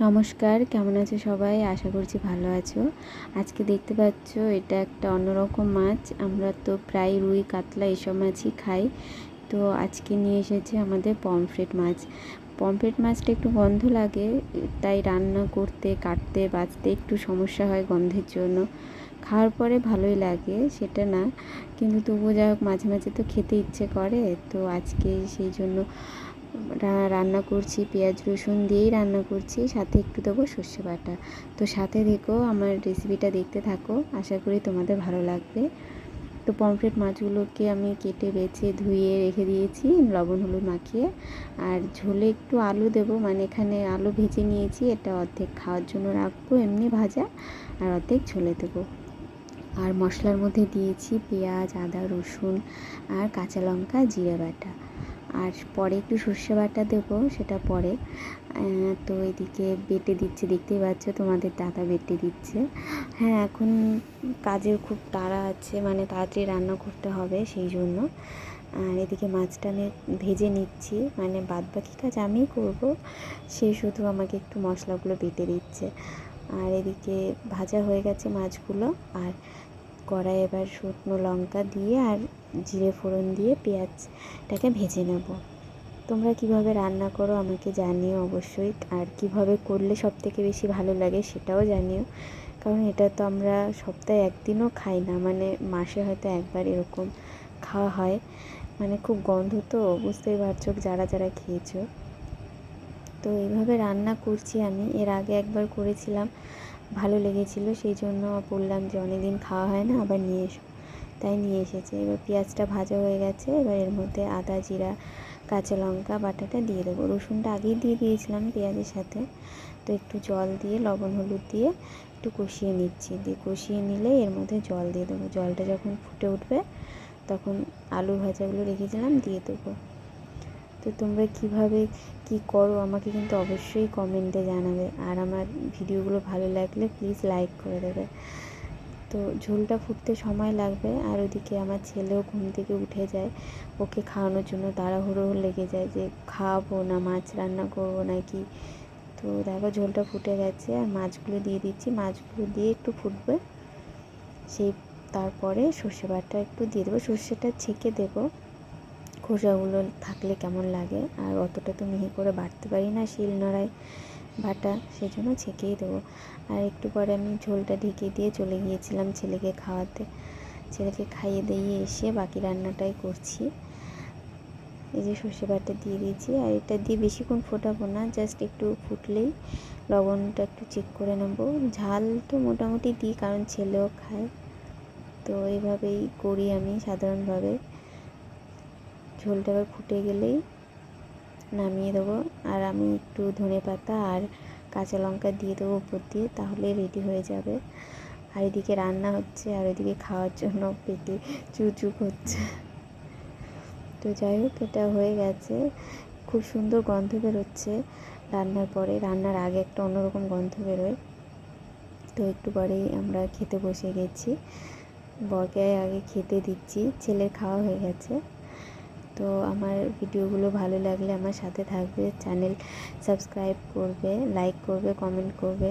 নমস্কার, কেমন আছো সবাই? আশা করছি ভালো আছো। আজকে দেখতে পাচ্ছ এটা একটা অন্যরকম মাছ। আমরা তো প্রায় রুই, কাতলা এসব মাছই খাই। তো আজকে নিয়ে এসেছে আমাদের পমফ্রেট মাছ। পমফ্রেট মাছটা একটু গন্ধ লাগে, তাই রান্না করতে, কাটতে, বাছতে একটু সমস্যা হয় গন্ধের জন্য। খাওয়ার পরে ভালোই লাগে, সেটা না, কিন্তু তবুও যা হোক মাঝে মাঝে তো খেতে ইচ্ছে করে। তো আজকে সেই জন্য রান্না করছি, পেঁয়াজ রসুন দিয়েই রান্না করছি, সাথে একটু দেবো সর্ষে বাটা। তো সাথে দেখো, আমার রেসিপিটা দেখতে থাকো, আশা করি তোমাদের ভালো লাগবে। তো পমফ্রেট মাছগুলোকে আমি কেটে বেছে ধুয়ে রেখে দিয়েছি লবণ হলুদ মাখিয়ে। আর ঝোলে একটু আলু দেবো, মানে এখানে আলু ভেজে নিয়েছি, এটা অর্ধেক খাওয়ার জন্য রাখবো এমনি ভাজা, আর অর্ধেক ঝোলে দেবো। আর মশলার মধ্যে দিয়েছি পেঁয়াজ, আদা, রসুন আর কাঁচা লঙ্কা, জিরে বাটা। আর পরে একটু সর্ষে বাটা দেবো, সেটা পরে। তো এদিকে বেটে দিচ্ছে, দেখতেই পাচ্ছ, তোমাদের দাদা বেটে দিচ্ছে। হ্যাঁ, এখন কাজের খুব তাড়া আছে, মানে তাড়াতাড়ি রান্না করতে হবে সেই জন্য। আর এদিকে মাছটা ভেজে নিচ্ছি, মানে বাদবাকি কাজ আমিই করব, সে শুধু আমাকে একটু মশলাগুলো বেটে দিচ্ছে। আর এদিকে ভাজা হয়ে গেছে মাছগুলো। আর কড়াই এবার শুকনো লঙ্কা দিয়ে আর জিরে ফোড়ন দিয়ে পেঁয়াজটাকে ভেজে নেব। তোমরা কিভাবে রান্না করো আমাকে জানিও অবশ্যই, আর কিভাবে করলে সবথেকে বেশি ভালো লাগে সেটাও জানিও। কারণ এটা তো আমরা সপ্তাহে একদিনও খাই না, মানে মাসে হয়তো একবার এরকম খাওয়া হয়। মানে খুব গন্ধ, তো বুঝতেই পারছো যারা যারা খেয়েছো। তো এইভাবে রান্না করছি আমি, এর আগে একবার করেছিলাম, ভালো লেগেছিলো, সেই জন্য বললাম যে অনেক দিন খাওয়া হয় না, আবার নিয়ে এসো, তাই নিয়ে এসেছে। এবার পেঁয়াজটা ভাজা হয়ে গেছে, এবার এর মধ্যে আদা, জিরা, কাঁচা লঙ্কা বাটাটা দিয়ে দেবো। রসুনটা আগেই দিয়ে দিয়েছিলাম পেঁয়াজের সাথে। তো একটু জল দিয়ে লবণ হলুদ দিয়ে একটু কষিয়ে নিচ্ছি, দিয়ে কষিয়ে নিলে এর মধ্যে জল দিয়ে দেবো। জলটা যখন ফুটে উঠবে তখন আলু ভাজাগুলো রেখেছিলাম দিয়ে দেবো। তো তোমরা কিভাবে কি করো আমাকে কিন্তু অবশ্যই কমেন্টে জানাবে। আর আমার ভিডিওগুলো ভালো লাগলে প্লিজ লাইক করে দেবে। তো ঝোলটা ফুটতে সময় লাগবে। আর ওদিকে আমার ছেলেও ঘুম থেকে উঠে যায়, ওকে খাওয়ানোর জন্য তাড়াহুড়ো লেগে যায় যে খাওয়াবো না মাছ রান্না করবো নাকি। তো দেখো ঝোলটা ফুটে গেছে, আর মাছগুলো দিয়ে দিচ্ছি, মাছগুলো দিয়ে একটু ফুটবে, সেই তারপরে সর্ষে বাটা একটু দিয়ে দেবো, সর্ষেটা ছেঁকে দেবো, খোসাগুলো থাকলে কেমন লাগে, আর অতটা তো মিহি করে বাটতে পারি না শিলনোড়ায় বাটা, সেজন্য ছেঁকেই দেবো। আর একটু পরে আমি ঝোলটা ঢেকে দিয়ে চলে গিয়েছিলাম ছেলেকে খাওয়াতে। ছেলেকে খাইয়ে দিয়ে এসে বাকি রান্নাটাই করছি। এই যে সর্ষে বাটা দিয়ে দিয়েছি, আর এটা দিয়ে বেশিক্ষণ ফোটাবো না, জাস্ট একটু ফুটলেই লবণটা একটু চেক করে নেবো। ঝাল তো মোটামুটি দিই, কারণ ছেলেও খায়, তো এইভাবেই করি আমি সাধারণভাবে। ঝোলটা এবার ফুটে গেলেই নামিয়ে দেবো, আর আমি একটু ধনেপাতা আর কাঁচা লঙ্কা দিয়ে দেবো উপর দিয়ে, তাহলে রেডি হয়ে যাবে। আর এদিকে রান্না হচ্ছে, আর ওইদিকে খাওয়ার জন্য পেটে চুচু হচ্ছে। তো যাই হোক, এটা হয়ে গেছে, খুব সুন্দর গন্ধ বেরোচ্ছে রান্নার পরে। রান্নার আগে একটা অন্যরকম গন্ধ বেরোয়। তো একটু পরেই আমরা খেতে বসে গেছি, বরকে আগে খেতে দিচ্ছি, ছেলের খাওয়া হয়ে গেছে। তো আমার ভিডিওগুলো ভালো লাগলে আমার সাথে থাকবে, চ্যানেল সাবস্ক্রাইব করবে, লাইক করবে, কমেন্ট করবে।